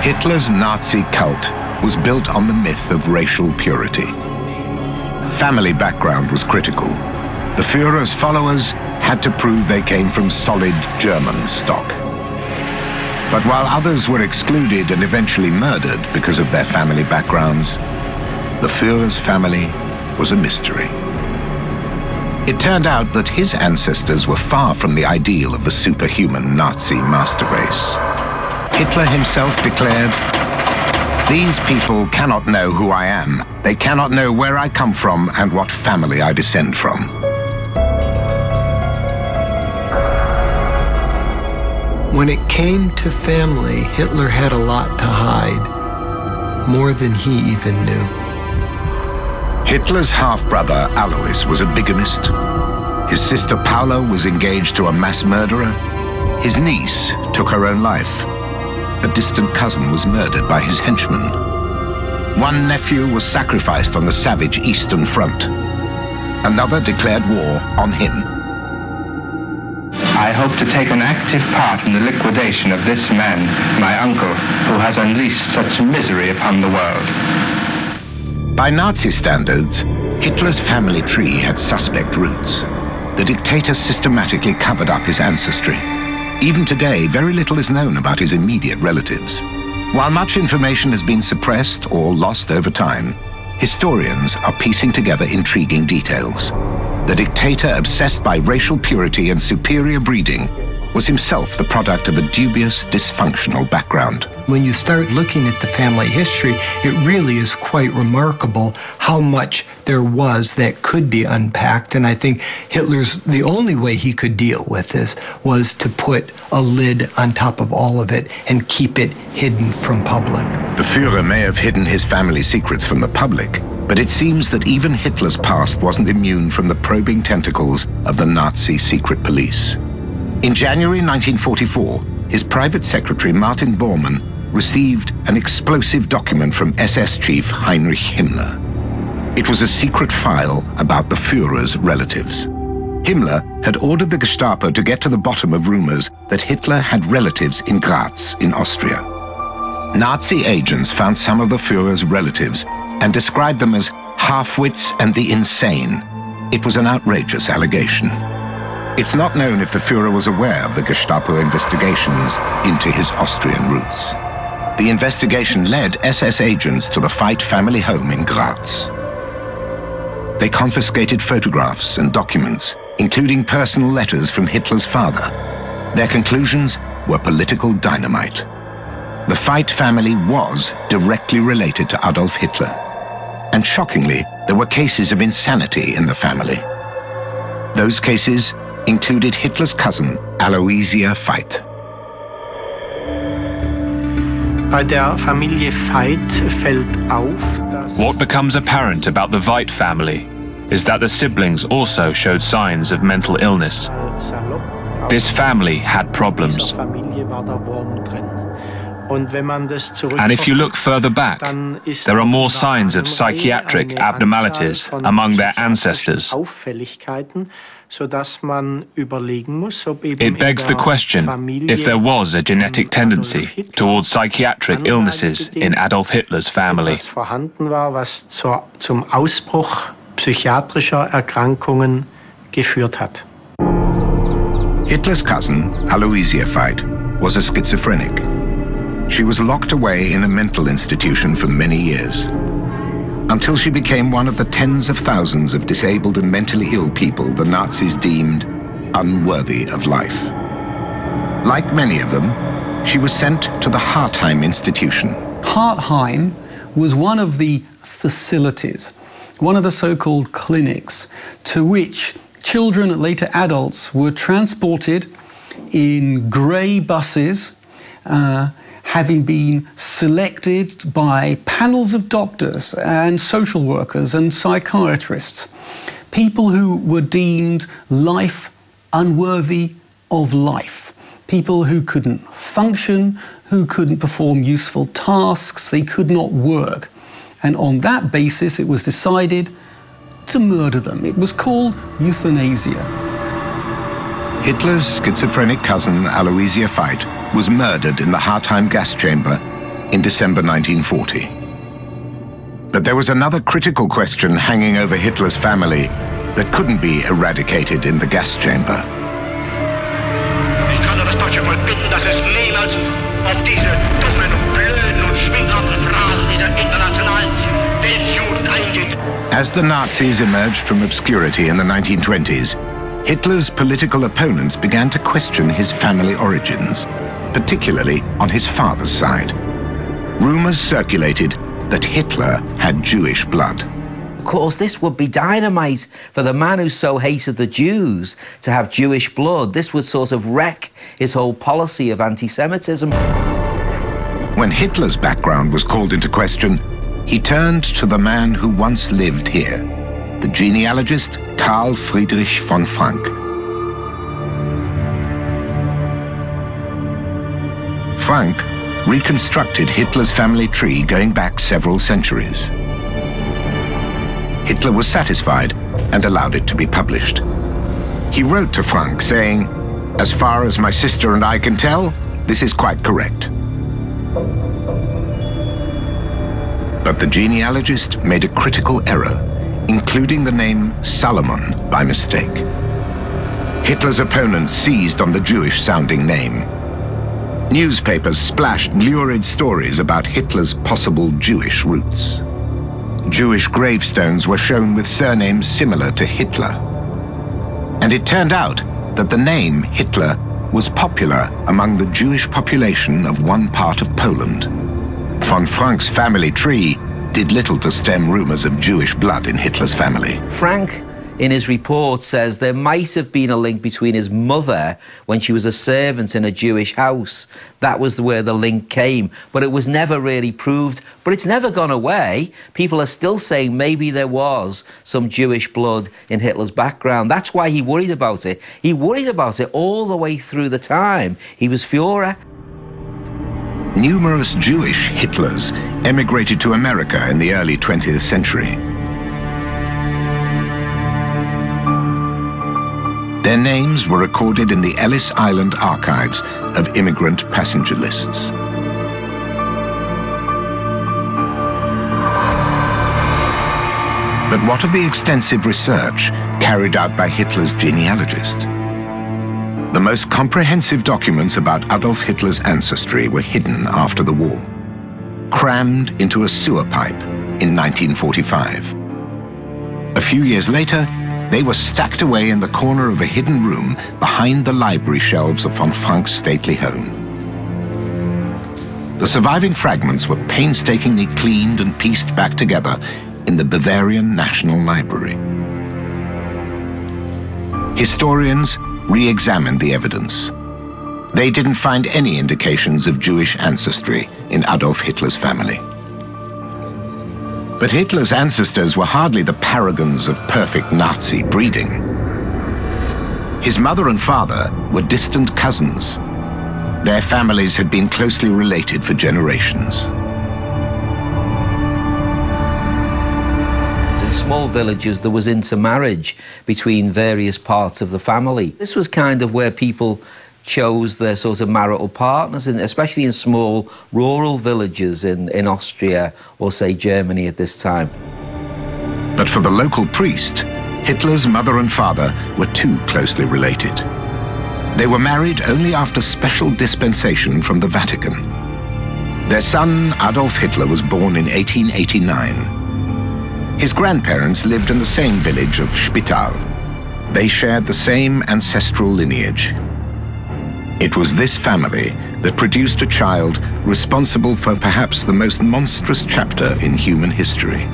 Hitler's Nazi cult was built on the myth of racial purity. Family background was critical. The Führer's followers had to prove they came from solid German stock. But while others were excluded and eventually murdered because of their family backgrounds, the Führer's family was a mystery. It turned out that his ancestors were far from the ideal of the superhuman Nazi master race. Hitler himself declared, "These people cannot know who I am. They cannot know where I come from and what family I descend from." When it came to family, Hitler had a lot to hide, more than he even knew. Hitler's half-brother Alois was a bigamist. His sister Paula was engaged to a mass murderer. His niece took her own life. A distant cousin was murdered by his henchmen. One nephew was sacrificed on the savage Eastern Front. Another declared war on him. I hope to take an active part in the liquidation of this man, my uncle, who has unleashed such misery upon the world. By Nazi standards, Hitler's family tree had suspect roots. The dictator systematically covered up his ancestry. Even today, very little is known about his immediate relatives. While much information has been suppressed or lost over time, historians are piecing together intriguing details. The dictator, obsessed by racial purity and superior breeding, was himself the product of a dubious, dysfunctional background. When you start looking at the family history, it really is quite remarkable how much there was that could be unpacked. And I think the only way he could deal with this was to put a lid on top of all of it and keep it hidden from public. The Führer may have hidden his family secrets from the public, but it seems that even Hitler's past wasn't immune from the probing tentacles of the Nazi secret police. In January 1944, his private secretary, Martin Bormann, received an explosive document from SS chief Heinrich Himmler. It was a secret file about the Führer's relatives. Himmler had ordered the Gestapo to get to the bottom of rumors that Hitler had relatives in Graz, in Austria. Nazi agents found some of the Führer's relatives and described them as half-wits and the insane. It was an outrageous allegation. It's not known if the Führer was aware of the Gestapo investigations into his Austrian roots. The investigation led SS agents to the Veit family home in Graz. They confiscated photographs and documents, including personal letters from Hitler's father. Their conclusions were political dynamite. The Veit family was directly related to Adolf Hitler. And shockingly, there were cases of insanity in the family. Those cases included Hitler's cousin, Aloysia Veit. What becomes apparent about the Veit family is that the siblings also showed signs of mental illness. This family had problems. And if you look further back, there are more signs of psychiatric abnormalities among their ancestors. It begs the question if there was a genetic tendency towards psychiatric illnesses in Adolf Hitler's family. Hitler's cousin, Aloysia Veit, was a schizophrenic. She was locked away in a mental institution for many years, until she became one of the tens of thousands of disabled and mentally ill people the Nazis deemed unworthy of life. Like many of them, she was sent to the Hartheim institution. Hartheim was one of the facilities, one of the so-called clinics, to which children, later adults, were transported in grey buses, having been selected by panels of doctors and social workers and psychiatrists, people who were deemed life unworthy of life, people who couldn't function, who couldn't perform useful tasks, they could not work. And on that basis, it was decided to murder them. It was called euthanasia. Hitler's schizophrenic cousin, Aloysia Veit, was murdered in the Hartheim gas chamber in December 1940. But there was another critical question hanging over Hitler's family that couldn't be eradicated in the gas chamber. Ich kann das deutsche Volk bitten, dass es niemals auf diese dummen, blöden und schwinghaften Phrasen dieser internationalen Weltjuden eingeht. As the Nazis emerged from obscurity in the 1920s, Hitler's political opponents began to question his family origins, particularly on his father's side. Rumors circulated that Hitler had Jewish blood. Of course, this would be dynamite for the man who so hated the Jews to have Jewish blood. This would sort of wreck his whole policy of anti-Semitism. When Hitler's background was called into question, he turned to the man who once lived here, the genealogist Karl Friedrich von Frank. Frank reconstructed Hitler's family tree going back several centuries. Hitler was satisfied and allowed it to be published. He wrote to Frank saying, "As far as my sister and I can tell, this is quite correct." But the genealogist made a critical error, including the name Salomon by mistake. Hitler's opponents seized on the Jewish-sounding name. Newspapers splashed lurid stories about Hitler's possible Jewish roots. Jewish gravestones were shown with surnames similar to Hitler. And it turned out that the name Hitler was popular among the Jewish population of one part of Poland. Von Frank's family tree did little to stem rumors of Jewish blood in Hitler's family. Frank, in his report, says there might have been a link between his mother when she was a servant in a Jewish house. That was where the link came, but it was never really proved. But it's never gone away. People are still saying maybe there was some Jewish blood in Hitler's background. That's why he worried about it. He worried about it all the way through the time he was Führer. Numerous Jewish Hitlers emigrated to America in the early 20th century. Their names were recorded in the Ellis Island archives of immigrant passenger lists. But what of the extensive research carried out by Hitler's genealogist? The most comprehensive documents about Adolf Hitler's ancestry were hidden after the war, crammed into a sewer pipe in 1945. A few years later, they were stacked away in the corner of a hidden room behind the library shelves of von Frank's stately home. The surviving fragments were painstakingly cleaned and pieced back together in the Bavarian National Library. Historians re-examined the evidence. They didn't find any indications of Jewish ancestry in Adolf Hitler's family. But Hitler's ancestors were hardly the paragons of perfect Nazi breeding. His mother and father were distant cousins. Their families had been closely related for generations. In small villages, there was intermarriage between various parts of the family. This was kind of where people chose their sort of marital partners, especially in small rural villages in Austria or, say, Germany at this time. But for the local priest, Hitler's mother and father were too closely related. They were married only after special dispensation from the Vatican. Their son, Adolf Hitler, was born in 1889. His grandparents lived in the same village of Spital. They shared the same ancestral lineage. It was this family that produced a child responsible for perhaps the most monstrous chapter in human history.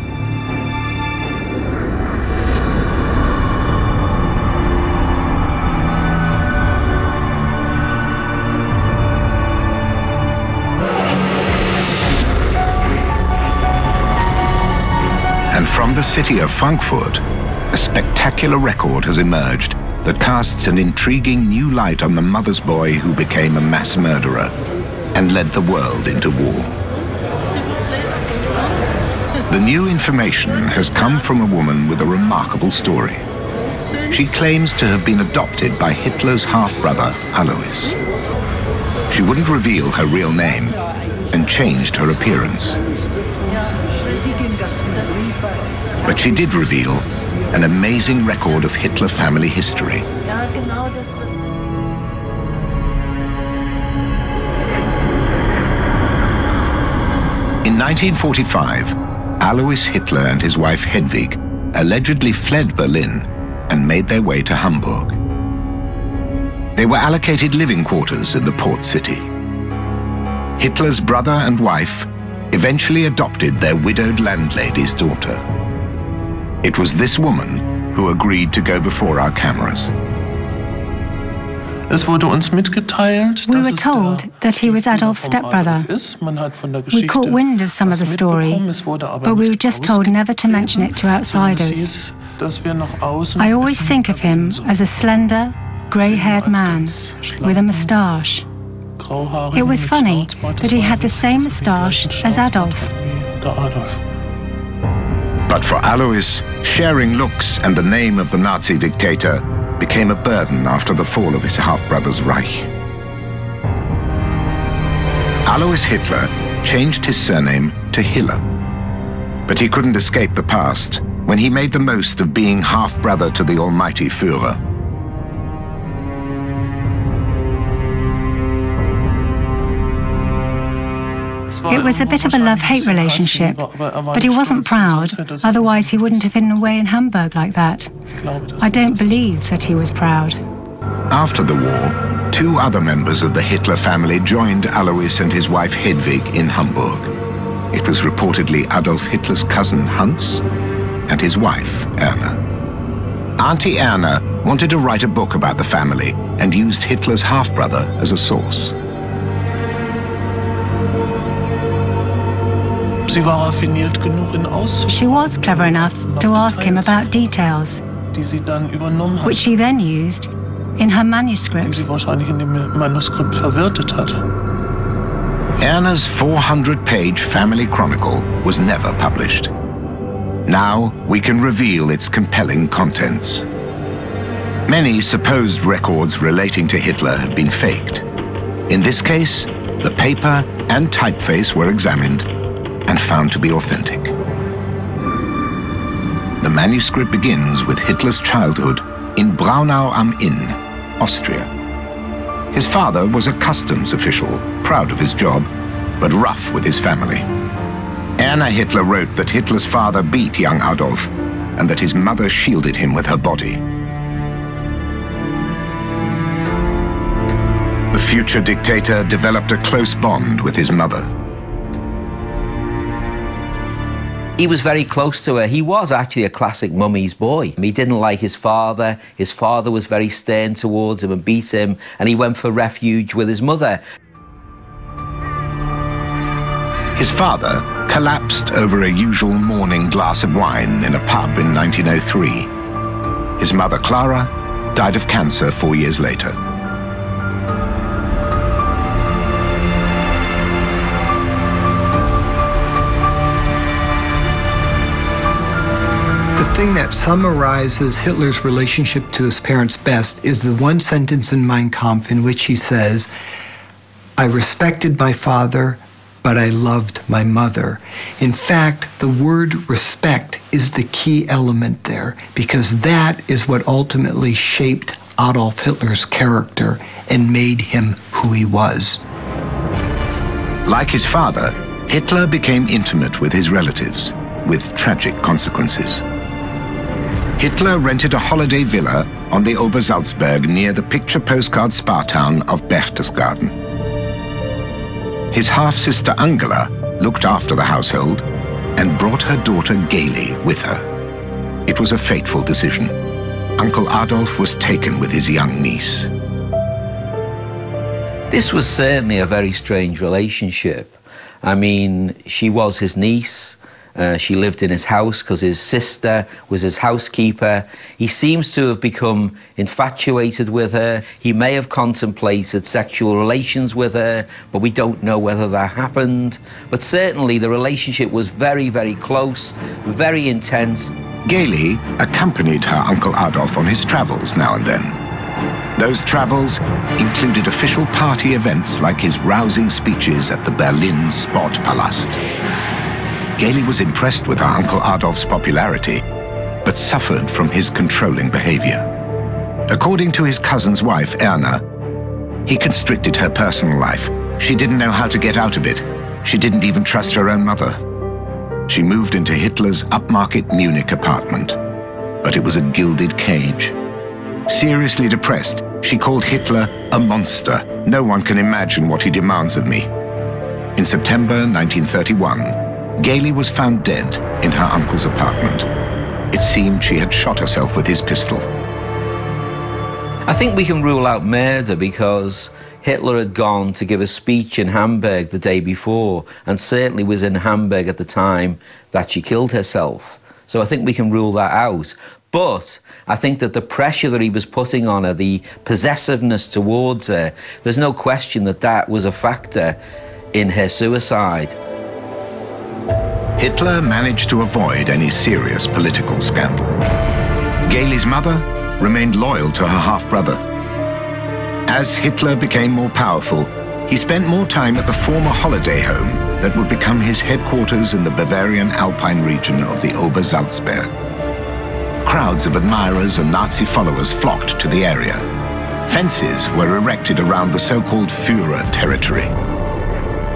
And from the city of Frankfurt, a spectacular record has emerged that casts an intriguing new light on the mother's boy who became a mass murderer and led the world into war. The new information has come from a woman with a remarkable story. She claims to have been adopted by Hitler's half-brother, Alois. She wouldn't reveal her real name, and changed her appearance. But she did reveal an amazing record of Hitler family history. In 1945, Alois Hitler and his wife Hedwig allegedly fled Berlin and made their way to Hamburg. They were allocated living quarters in the port city. Hitler's brother and wife eventually adopted their widowed landlady's daughter. It was this woman who agreed to go before our cameras. We were told that he was Adolf's stepbrother. We caught wind of some of the story, but we were just told never to mention it to outsiders. I always think of him as a slender, grey-haired man with a moustache. It was funny that he had the same moustache as Adolf. But for Alois, sharing looks and the name of the Nazi dictator became a burden after the fall of his half-brother's Reich. Alois Hitler changed his surname to Hiller, but he couldn't escape the past when he made the most of being half-brother to the almighty Führer. It was a bit of a love-hate relationship, but he wasn't proud, otherwise he wouldn't have hidden away in Hamburg like that. I don't believe that he was proud. After the war, two other members of the Hitler family joined Alois and his wife Hedwig in Hamburg. It was reportedly Adolf Hitler's cousin Hans and his wife Erna. Auntie Erna wanted to write a book about the family and used Hitler's half-brother as a source. She was clever enough to ask him about details, which she then used in her manuscript. Erna's 400-page family chronicle was never published. Now we can reveal its compelling contents. Many supposed records relating to Hitler have been faked. In this case, the paper and typeface were examined and found to be authentic. The manuscript begins with Hitler's childhood in Braunau am Inn, Austria. His father was a customs official, proud of his job, but rough with his family. Erna Hitler wrote that Hitler's father beat young Adolf and that his mother shielded him with her body. The future dictator developed a close bond with his mother. He was very close to her. He was actually a classic mummy's boy. He didn't like his father. His father was very stern towards him and beat him, and he went for refuge with his mother. His father collapsed over a usual morning glass of wine in a pub in 1903. His mother, Clara, died of cancer 4 years later. The thing that summarizes Hitler's relationship to his parents best is the one sentence in Mein Kampf in which he says, "I respected my father, but I loved my mother." In fact, the word respect is the key element there, because that is what ultimately shaped Adolf Hitler's character and made him who he was. Like his father, Hitler became intimate with his relatives, with tragic consequences. Hitler rented a holiday villa on the Obersalzberg near the picture postcard spa town of Berchtesgaden. His half-sister Angela looked after the household and brought her daughter Gaily with her. It was a fateful decision. Uncle Adolf was taken with his young niece. This was certainly a very strange relationship. I mean, she was his niece. She lived in his house because his sister was his housekeeper. He seems to have become infatuated with her. He may have contemplated sexual relations with her, but we don't know whether that happened. But certainly the relationship was very, very close, very intense. Gaily accompanied her Uncle Adolf on his travels now and then. Those travels included official party events like his rousing speeches at the Berlin Sportpalast. Gailey was impressed with her Uncle Adolf's popularity, but suffered from his controlling behavior. According to his cousin's wife, Erna, he constricted her personal life. She didn't know how to get out of it. She didn't even trust her own mother. She moved into Hitler's upmarket Munich apartment, but it was a gilded cage. Seriously depressed, she called Hitler a monster. No one can imagine what he demands of me. In September 1931, Gailey was found dead in her uncle's apartment. It seemed she had shot herself with his pistol. I think we can rule out murder because Hitler had gone to give a speech in Hamburg the day before and certainly was in Hamburg at the time that she killed herself. So I think we can rule that out. But I think that the pressure that he was putting on her, the possessiveness towards her, there's no question that that was a factor in her suicide. Hitler managed to avoid any serious political scandal. Gailey's mother remained loyal to her half-brother. As Hitler became more powerful, he spent more time at the former holiday home that would become his headquarters in the Bavarian Alpine region of the Obersalzberg. Crowds of admirers and Nazi followers flocked to the area. Fences were erected around the so-called Führer territory.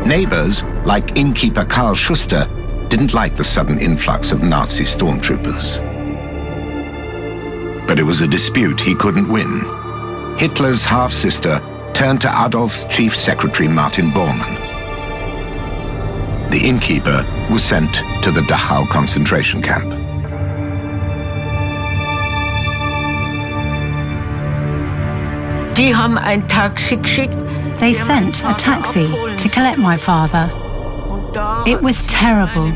Neighbors, like innkeeper Karl Schuster, didn't like the sudden influx of Nazi stormtroopers. But it was a dispute he couldn't win. Hitler's half-sister turned to Adolf's chief secretary, Martin Bormann. The innkeeper was sent to the Dachau concentration camp. They sent a taxi to collect my father. It was terrible.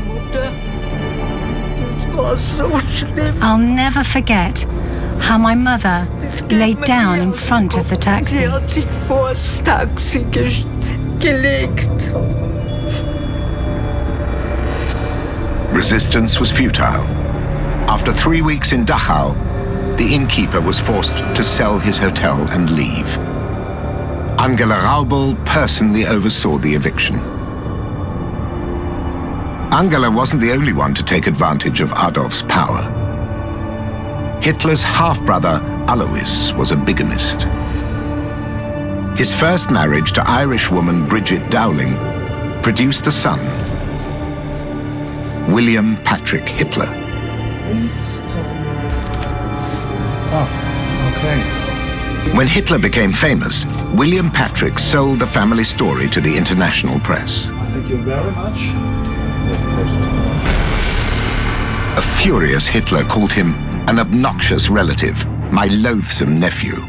I'll never forget how my mother laid down in front of the taxi. Resistance was futile. After 3 weeks in Dachau, the innkeeper was forced to sell his hotel and leave. Angela Raubel personally oversaw the eviction. Angela wasn't the only one to take advantage of Adolf's power. Hitler's half-brother, Alois, was a bigamist. His first marriage to Irish woman Bridget Dowling produced a son, William Patrick Hitler. When Hitler became famous, William Patrick sold the family story to the international press. Thank you very much. A furious Hitler called him an obnoxious relative, my loathsome nephew.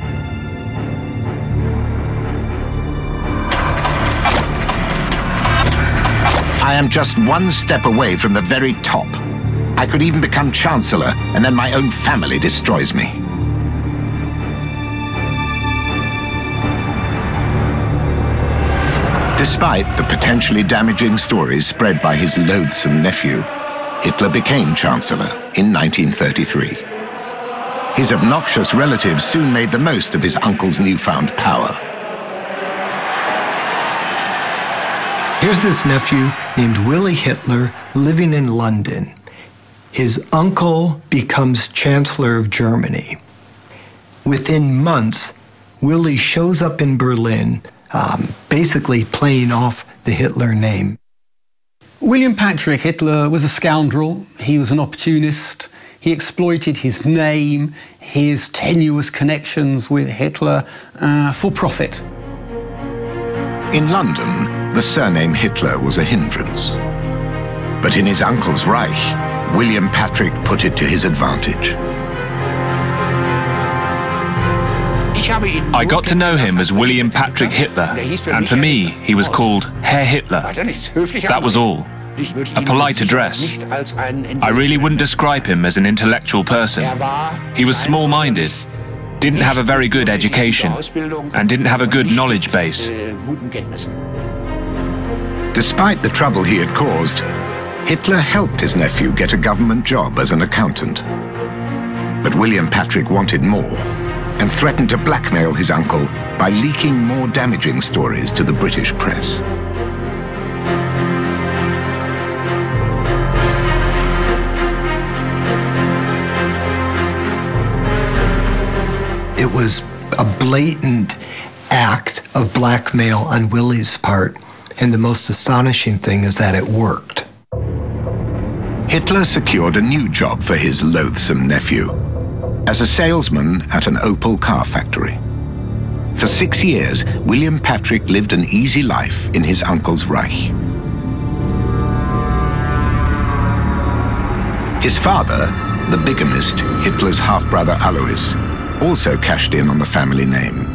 I am just one step away from the very top. I could even become chancellor, and then my own family destroys me. Despite the potentially damaging stories spread by his loathsome nephew, Hitler became chancellor in 1933. His obnoxious relatives soon made the most of his uncle's newfound power. Here's this nephew named Willy Hitler living in London. His uncle becomes Chancellor of Germany. Within months, Willy shows up in Berlin, basically playing off the Hitler name. William Patrick Hitler was a scoundrel. He was an opportunist. He exploited his name, his tenuous connections with Hitler for profit. In London, the surname Hitler was a hindrance. But in his uncle's Reich, William Patrick put it to his advantage. I got to know him as William Patrick Hitler, and for me, he was called Herr Hitler. That was all. A polite address. I really wouldn't describe him as an intellectual person. He was small-minded, didn't have a very good education, and didn't have a good knowledge base. Despite the trouble he had caused, Hitler helped his nephew get a government job as an accountant. But William Patrick wanted more, and threatened to blackmail his uncle by leaking more damaging stories to the British press. It was a blatant act of blackmail on Willie's part, and the most astonishing thing is that it worked. Hitler secured a new job for his loathsome nephew, as a salesman at an Opel car factory. For 6 years, William Patrick lived an easy life in his uncle's Reich. His father, the bigamist, Hitler's half-brother Alois, also cashed in on the family name.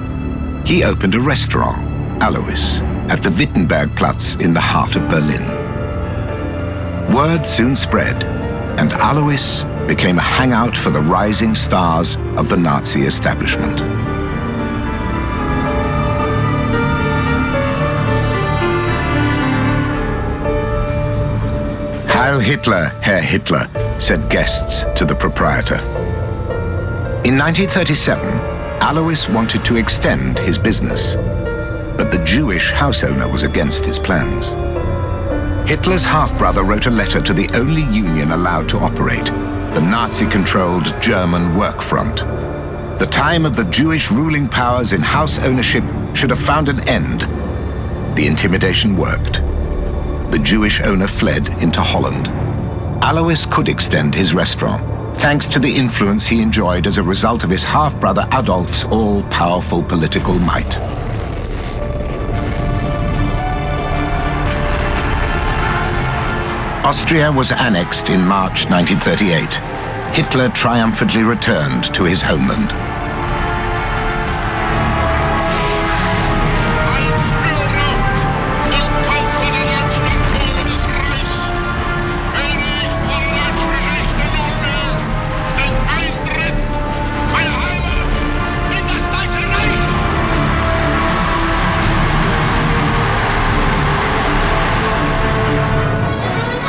He opened a restaurant, Alois, at the Wittenbergplatz in the heart of Berlin. Word soon spread, and Alois became a hangout for the rising stars of the Nazi establishment. Heil Hitler, Herr Hitler, said guests to the proprietor. In 1937, Alois wanted to extend his business, but the Jewish house owner was against his plans. Hitler's half-brother wrote a letter to the only union allowed to operate, the Nazi-controlled German Work Front. The time of the Jewish ruling powers in house ownership should have found an end. The intimidation worked. The Jewish owner fled into Holland. Alois could extend his restaurant, thanks to the influence he enjoyed as a result of his half-brother Adolf's all-powerful political might. Austria was annexed in March 1938. Hitler triumphantly returned to his homeland.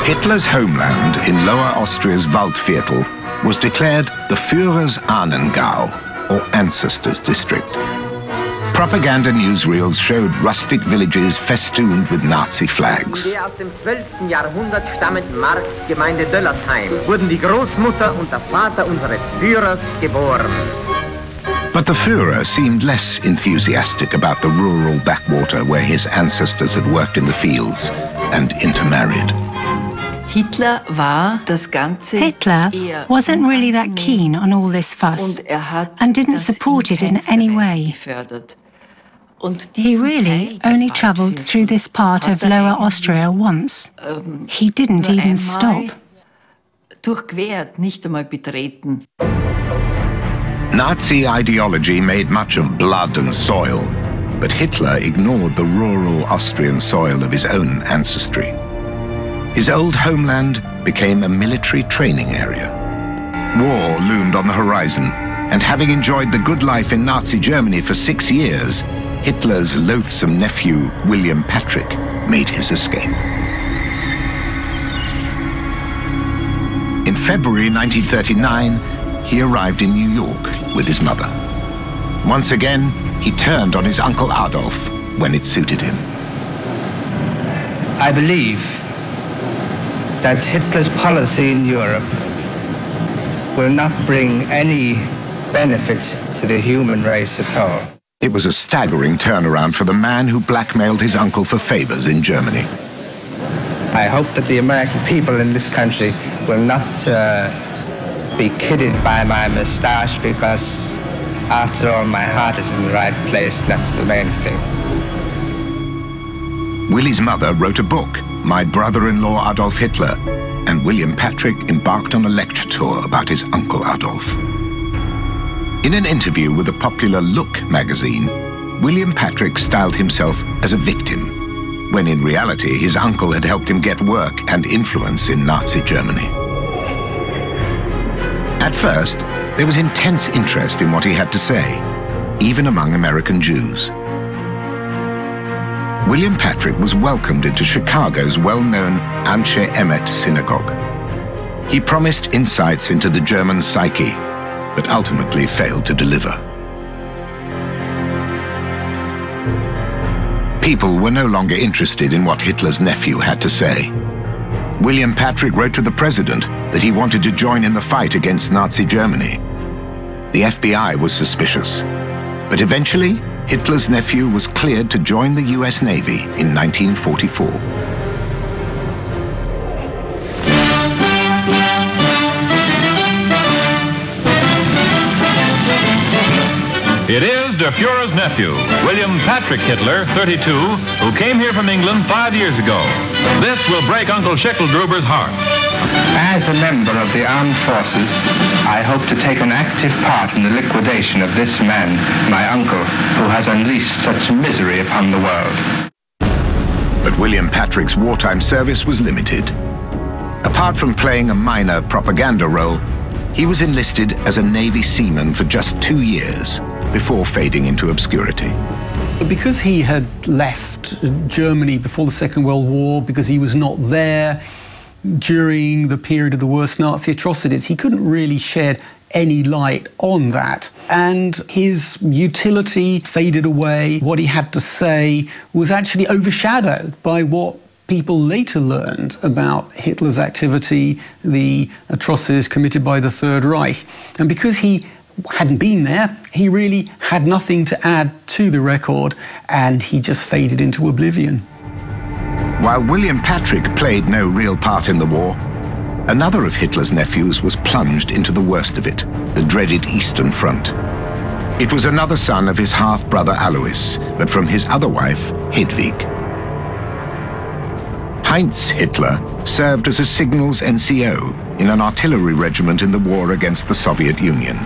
Hitler's homeland in Lower Austria's Waldviertel was declared the Führer's Ahnengau, or Ancestors District. Propaganda newsreels showed rustic villages festooned with Nazi flags. In der aus dem 12. Jahrhundert stammenden Marktgemeinde Döllersheim wurden die Großmutter und der Vater unseres Führers geboren. But the Führer seemed less enthusiastic about the rural backwater where his ancestors had worked in the fields and intermarried. Hitler wasn't really that keen on all this fuss and didn't support it in any way. He really only travelled through this part of Lower Austria once. He didn't even stop. Nazi ideology made much of blood and soil, but Hitler ignored the rural Austrian soil of his own ancestry. His old homeland became a military training area. War loomed on the horizon, and having enjoyed the good life in Nazi Germany for 6 years, Hitler's loathsome nephew, William Patrick, made his escape. In February 1939, he arrived in New York with his mother. Once again, he turned on his uncle Adolf when it suited him. I believe that Hitler's policy in Europe will not bring any benefit to the human race at all. It was a staggering turnaround for the man who blackmailed his uncle for favors in Germany. I hope that the American people in this country will not be kidded by my moustache, because after all, my heart is in the right place. That's the main thing. Willie's mother wrote a book, My Brother-in-Law Adolf Hitler, and William Patrick embarked on a lecture tour about his uncle Adolf. In an interview with the popular Look magazine, William Patrick styled himself as a victim, when in reality his uncle had helped him get work and influence in Nazi Germany. At first, there was intense interest in what he had to say, even among American Jews. William Patrick was welcomed into Chicago's well-known Anshe Emet synagogue. He promised insights into the German psyche, but ultimately failed to deliver. People were no longer interested in what Hitler's nephew had to say. William Patrick wrote to the president that he wanted to join in the fight against Nazi Germany. The FBI was suspicious, but eventually Hitler's nephew was cleared to join the US Navy in 1944. It is Der Fuhrer's nephew, William Patrick Hitler, 32, who came here from England 5 years ago. This will break Uncle Schicklgruber's heart. As a member of the armed forces, I hope to take an active part in the liquidation of this man, my uncle, who has unleashed such misery upon the world. But William Patrick's wartime service was limited. Apart from playing a minor propaganda role, he was enlisted as a Navy seaman for just 2 years before fading into obscurity. Because he had left Germany before the Second World War, because he was not there during the period of the worst Nazi atrocities, he couldn't really shed any light on that. And his utility faded away. What he had to say was actually overshadowed by what people later learned about Hitler's activity, the atrocities committed by the Third Reich. And because he hadn't been there, he really had nothing to add to the record, and he just faded into oblivion. While William Patrick played no real part in the war, another of Hitler's nephews was plunged into the worst of it, the dreaded Eastern Front. It was another son of his half-brother Alois, but from his other wife, Hedwig. Heinz Hitler served as a signals NCO in an artillery regiment in the war against the Soviet Union.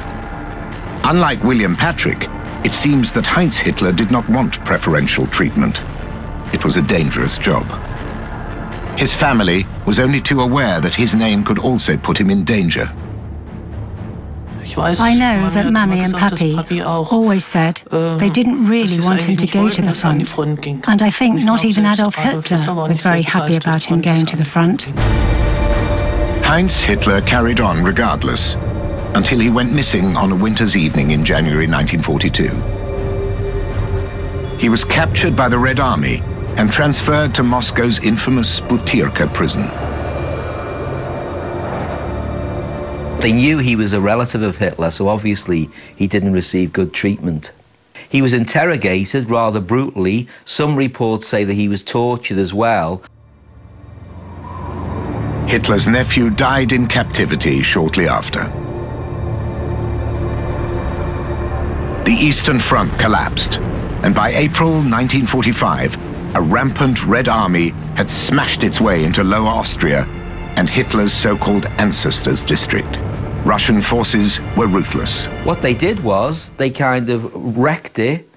Unlike William Patrick, it seems that Heinz Hitler did not want preferential treatment. It was a dangerous job. His family was only too aware that his name could also put him in danger. I know that Mammy and Pappy always said they didn't really want him to go to the front. And I think not even Adolf Hitler was very happy about him going to the front. Heinz Hitler carried on regardless, until he went missing on a winter's evening in January 1942. He was captured by the Red Army and transferred to Moscow's infamous Butyrka prison. They knew he was a relative of Hitler, so obviously he didn't receive good treatment. He was interrogated rather brutally. Some reports say that he was tortured as well. Hitler's nephew died in captivity shortly after. The Eastern Front collapsed, and by April 1945, a rampant Red Army had smashed its way into Lower Austria and Hitler's so-called Ancestors District. Russian forces were ruthless. What they did was they kind of wrecked it.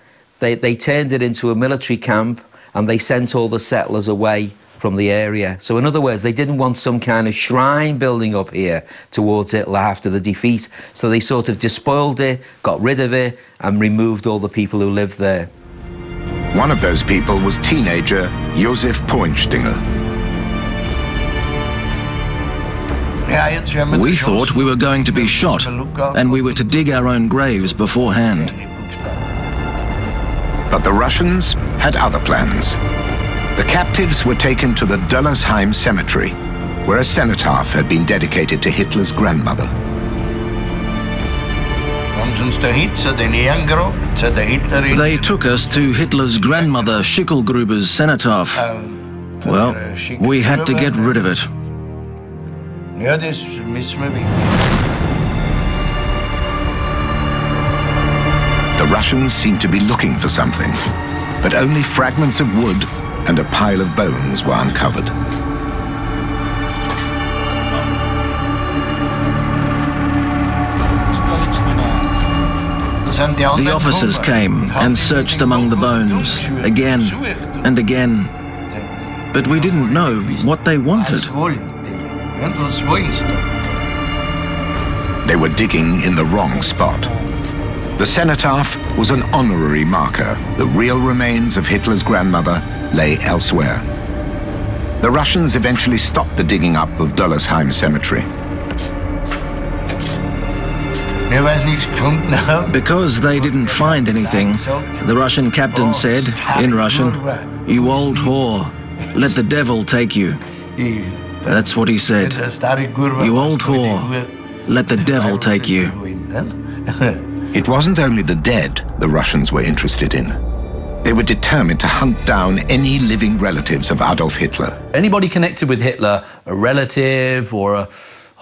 They turned it into a military camp, and they sent all the settlers away from the area. So in other words, they didn't want some kind of shrine building up here towards Hitler after the defeat. So they sort of despoiled it, got rid of it, and removed all the people who lived there. One of those people was teenager Josef Poinstinger. We thought we were going to be shot, and we were to dig our own graves beforehand. But the Russians had other plans. The captives were taken to the Döllersheim cemetery, where a cenotaph had been dedicated to Hitler's grandmother. They took us to Hitler's grandmother Schicklgruber's cenotaph. Well, we had to get rid of it. The Russians seemed to be looking for something, but only fragments of wood and a pile of bones were uncovered. The officers came and searched among the bones again and again, but we didn't know what they wanted. They were digging in the wrong spot. The cenotaph was an honorary marker. The real remains of Hitler's grandmother lay elsewhere. The Russians eventually stopped the digging up of Döllersheim cemetery. Because they didn't find anything, the Russian captain said, in Russian, "You old whore, let the devil take you." That's what he said. "You old whore, let the devil take you." It wasn't only the dead the Russians were interested in. They were determined to hunt down any living relatives of Adolf Hitler. Anybody connected with Hitler, a relative or a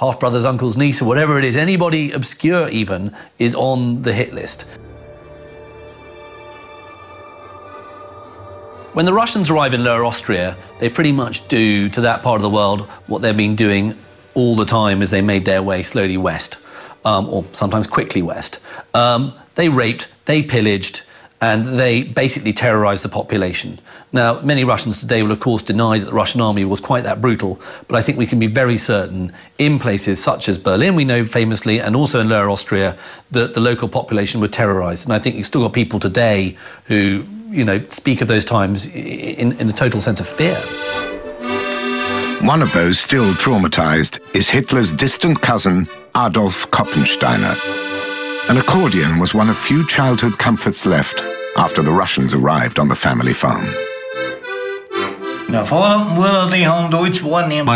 half-brother's uncle's niece or whatever it is, anybody obscure even, is on the hit list. When the Russians arrive in Lower Austria, they pretty much do to that part of the world what they've been doing all the time as they made their way slowly west, or sometimes quickly west. They raped, they pillaged, and they basically terrorized the population. Now, many Russians today will, of course, deny that the Russian army was quite that brutal, but I think we can be very certain in places such as Berlin, we know famously, and also in Lower Austria, that the local population were terrorized. And I think you've still got people today who, you know, speak of those times in a total sense of fear. One of those still traumatized is Hitler's distant cousin, Adolf Koppensteiner. An accordion was one of few childhood comforts left after the Russians arrived on the family farm. My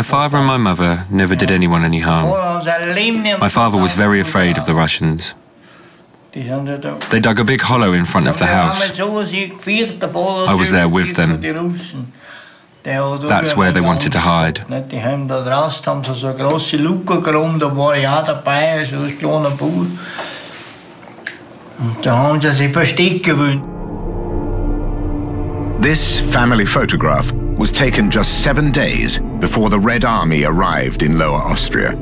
father and my mother never did anyone any harm. My father was very afraid of the Russians. They dug a big hollow in front of the house. I was there with them. That's where they wanted to hide. This family photograph was taken just 7 days before the Red Army arrived in Lower Austria.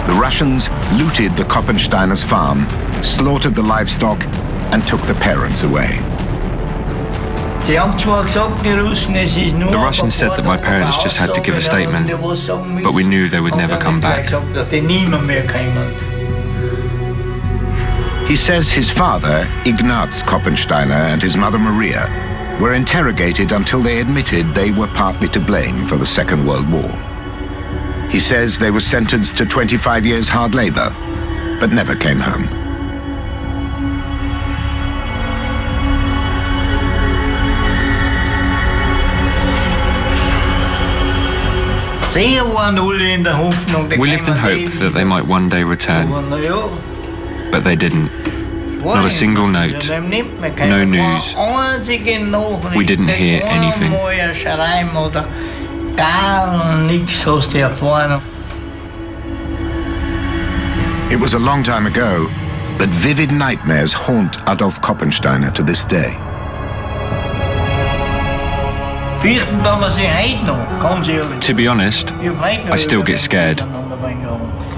The Russians looted the Koppensteiners' farm, slaughtered the livestock, and took the parents away. The Russians said that my parents just had to give a statement, but we knew they would never come back. He says his father, Ignaz Koppensteiner, and his mother Maria were interrogated until they admitted they were partly to blame for the Second World War. He says they were sentenced to 25 years hard labor, but never came home. We lived in hope that they might one day return, but they didn't. Not a single note, no news. We didn't hear anything. It was a long time ago, but vivid nightmares haunt Adolf Koppensteiner to this day. To be honest, I still get scared.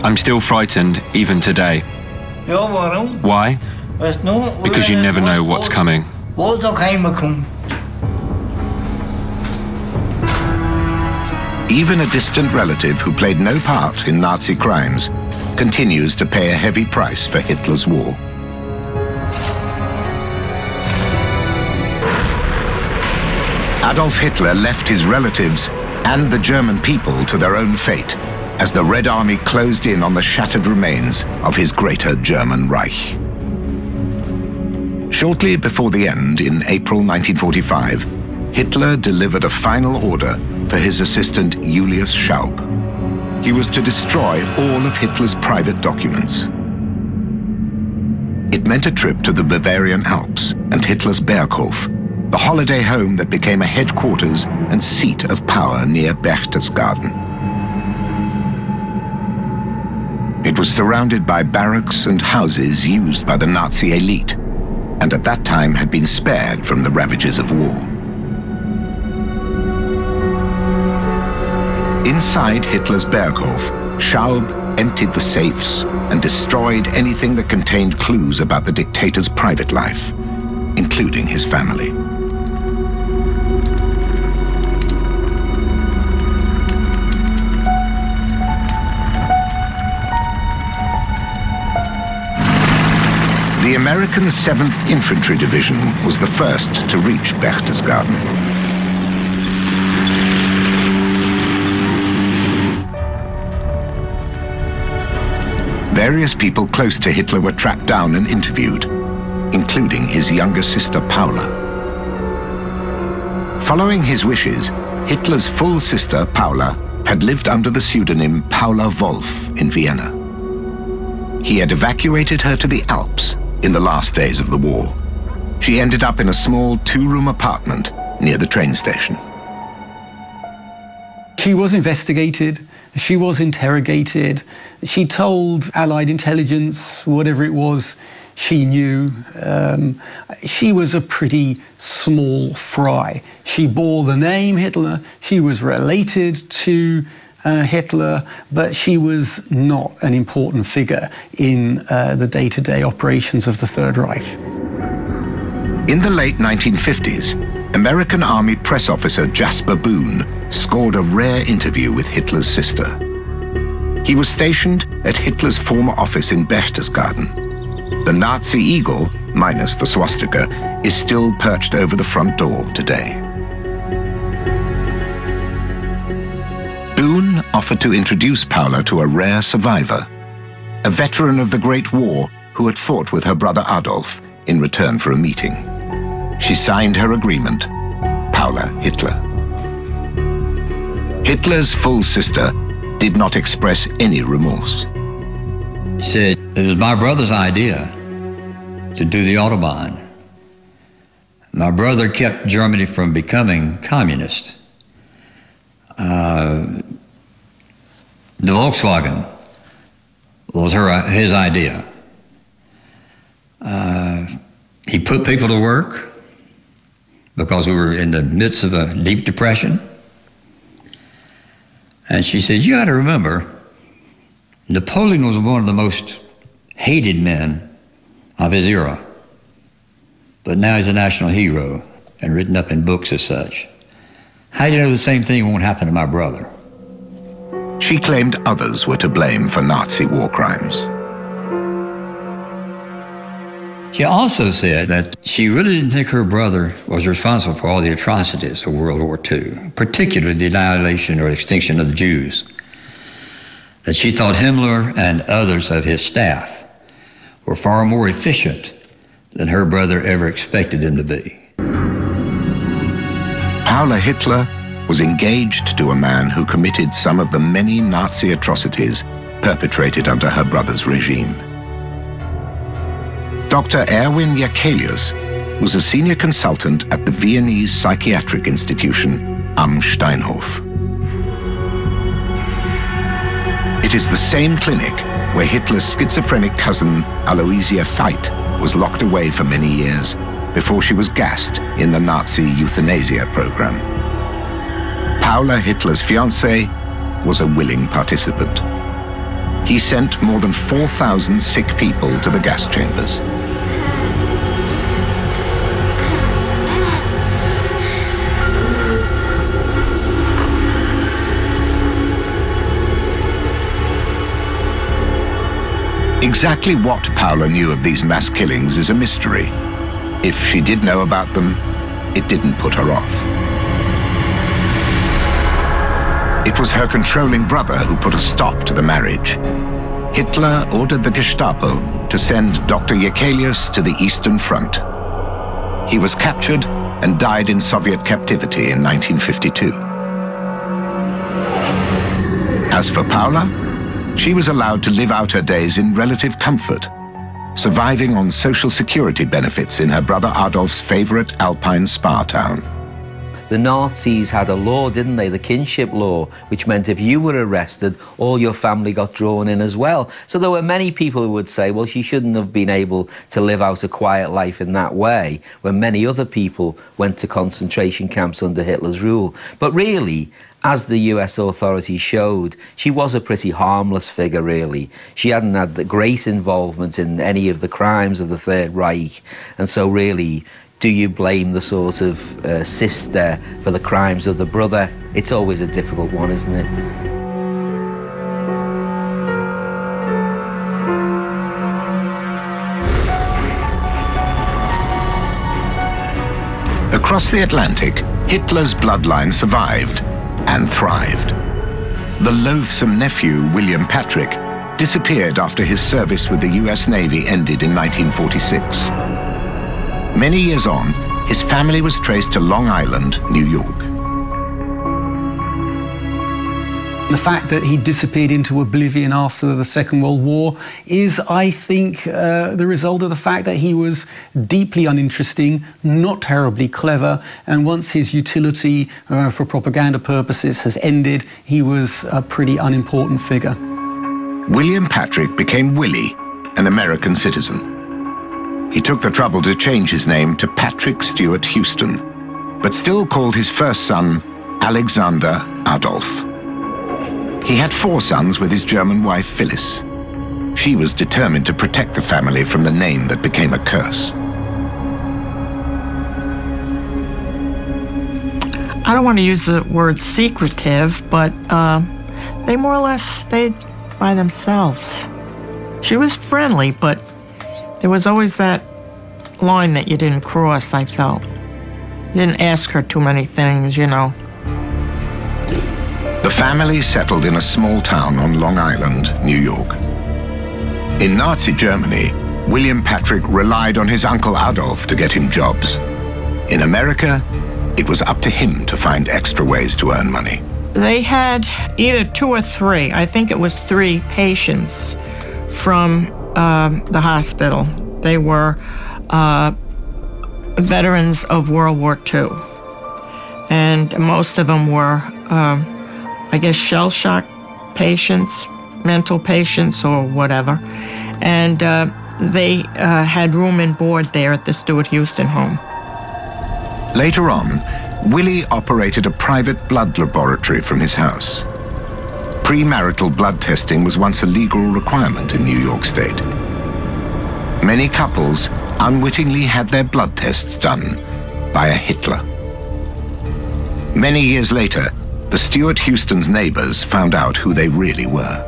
I'm still frightened even today. Why? Because you never know what's coming. Even a distant relative who played no part in Nazi crimes continues to pay a heavy price for Hitler's war. Adolf Hitler left his relatives and the German people to their own fate as the Red Army closed in on the shattered remains of his greater German Reich. Shortly before the end, in April 1945, Hitler delivered a final order for his assistant Julius Schaub. He was to destroy all of Hitler's private documents. It meant a trip to the Bavarian Alps and Hitler's Berghof, the holiday home that became a headquarters and seat of power near Berchtesgaden. It was surrounded by barracks and houses used by the Nazi elite, and at that time had been spared from the ravages of war. Inside Hitler's Berghof, Schaub emptied the safes and destroyed anything that contained clues about the dictator's private life, including his family. The American 7th Infantry Division was the first to reach Berchtesgaden. Various people close to Hitler were tracked down and interviewed, including his younger sister Paula. Following his wishes, Hitler's full sister Paula had lived under the pseudonym Paula Wolf in Vienna. He had evacuated her to the Alps in the last days of the war. She ended up in a small two-room apartment near the train station. She was investigated, she was interrogated, she told Allied intelligence whatever it was she knew. She was a pretty small fry. She bore the name Hitler, she was related to Hitler, but she was not an important figure in the day-to-day operations of the Third Reich. In the late 1950s, American Army press officer Jasper Boone scored a rare interview with Hitler's sister. He was stationed at Hitler's former office in Berchtesgaden. The Nazi eagle, minus the swastika, is still perched over the front door today. Boone offered to introduce Paula to a rare survivor, a veteran of the Great War who had fought with her brother Adolf in return for a meeting. She signed her agreement, Paula Hitler. Hitler's full sister did not express any remorse. She said, it was my brother's idea to do the Autobahn. My brother kept Germany from becoming communist. The Volkswagen was his idea. He put people to work because we were in the midst of a deep depression. And she said, you got to remember, Napoleon was one of the most hated men of his era. But now he's a national hero and written up in books as such. How do you know the same thing won't happen to my brother? She claimed others were to blame for Nazi war crimes. She also said that she really didn't think her brother was responsible for all the atrocities of World War II, particularly the annihilation or extinction of the Jews. That she thought Himmler and others of his staff were far more efficient than her brother ever expected them to be. Paula Hitler was engaged to a man who committed some of the many Nazi atrocities perpetrated under her brother's regime. Dr. Erwin Jekelius was a senior consultant at the Viennese psychiatric institution Am Steinhof. It is the same clinic where Hitler's schizophrenic cousin Aloysia Veit was locked away for many years before she was gassed in the Nazi euthanasia program. Paula Hitler's fiancé was a willing participant. He sent more than 4,000 sick people to the gas chambers. Exactly what Paula knew of these mass killings is a mystery. If she did know about them, it didn't put her off. It was her controlling brother who put a stop to the marriage. Hitler ordered the Gestapo to send Dr. Jekelius to the Eastern Front. He was captured and died in Soviet captivity in 1952. As for Paula, she was allowed to live out her days in relative comfort, surviving on social security benefits in her brother Adolf's favorite Alpine spa town. The Nazis had a law, didn't they? The kinship law, which meant if you were arrested, all your family got drawn in as well. So there were many people who would say, well, she shouldn't have been able to live out a quiet life in that way, when many other people went to concentration camps under Hitler's rule. But really, as the US authorities showed, she was a pretty harmless figure, really. She hadn't had the great involvement in any of the crimes of the Third Reich, and so really, do you blame the sort of sister for the crimes of the brother? It's always a difficult one, isn't it? Across the Atlantic, Hitler's bloodline survived and thrived. The loathsome nephew, William Patrick, disappeared after his service with the US Navy ended in 1946. Many years on, his family was traced to Long Island, New York. The fact that he disappeared into oblivion after the Second World War is, I think, the result of the fact that he was deeply uninteresting, not terribly clever, and once his utility for propaganda purposes has ended, he was a pretty unimportant figure. William Patrick became Willie, an American citizen. He took the trouble to change his name to Patrick Stewart Houston, but still called his first son Alexander Adolf. He had 4 sons with his German wife, Phyllis. She was determined to protect the family from the name that became a curse. I don't want to use the word secretive, but they more or less stayed by themselves. She was friendly, but there was always that line that you didn't cross, I felt. You didn't ask her too many things, you know. The family settled in a small town on Long Island, New York. In Nazi Germany, William Patrick relied on his uncle Adolf to get him jobs. In America, it was up to him to find extra ways to earn money. They had either 2 or 3, I think it was 3 patients from the hospital. They were veterans of World War II. And most of them were I guess shell shock patients, mental patients or whatever. And they had room and board there at the Stewart Houston home. Later on, Willie operated a private blood laboratory from his house. Premarital blood testing was once a legal requirement in New York State. Many couples unwittingly had their blood tests done by a Hitler. Many years later, the Stewart Houston's neighbors found out who they really were.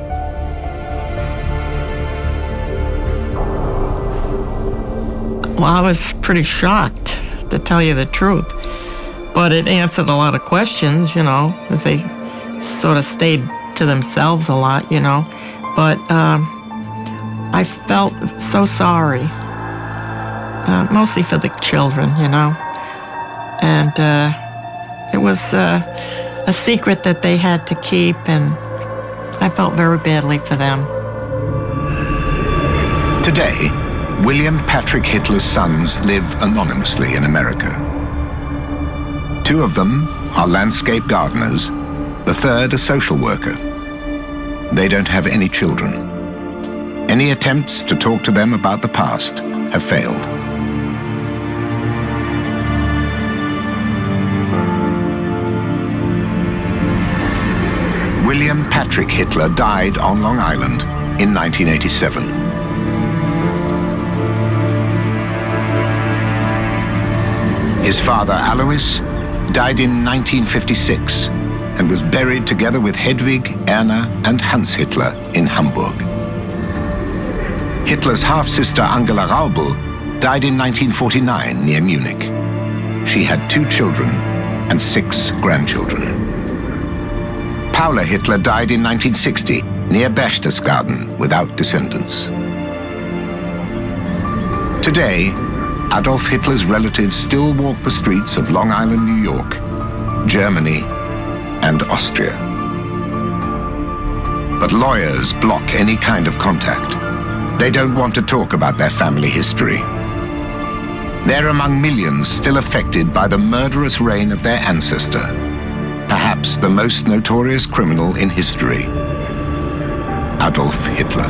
Well, I was pretty shocked, to tell you the truth. But it answered a lot of questions, you know, as they sort of stayed to themselves a lot, you know. But I felt so sorry, mostly for the children, you know. And it was a secret that they had to keep, and I felt very badly for them. Today, William Patrick Hitler's sons live anonymously in America. 2 of them are landscape gardeners, the 3rd a social worker. They don't have any children. Any attempts to talk to them about the past have failed. William Patrick Hitler died on Long Island in 1987. His father, Alois, died in 1956 and was buried together with Hedwig, Erna, and Hans Hitler in Hamburg. Hitler's half-sister Angela Raubel died in 1949 near Munich. She had 2 children and 6 grandchildren. Paula Hitler died in 1960 near Berchtesgaden without descendants. Today, Adolf Hitler's relatives still walk the streets of Long Island, New York, Germany, and Austria. But lawyers block any kind of contact. They don't want to talk about their family history. They're among millions still affected by the murderous reign of their ancestor, perhaps the most notorious criminal in history, Adolf Hitler.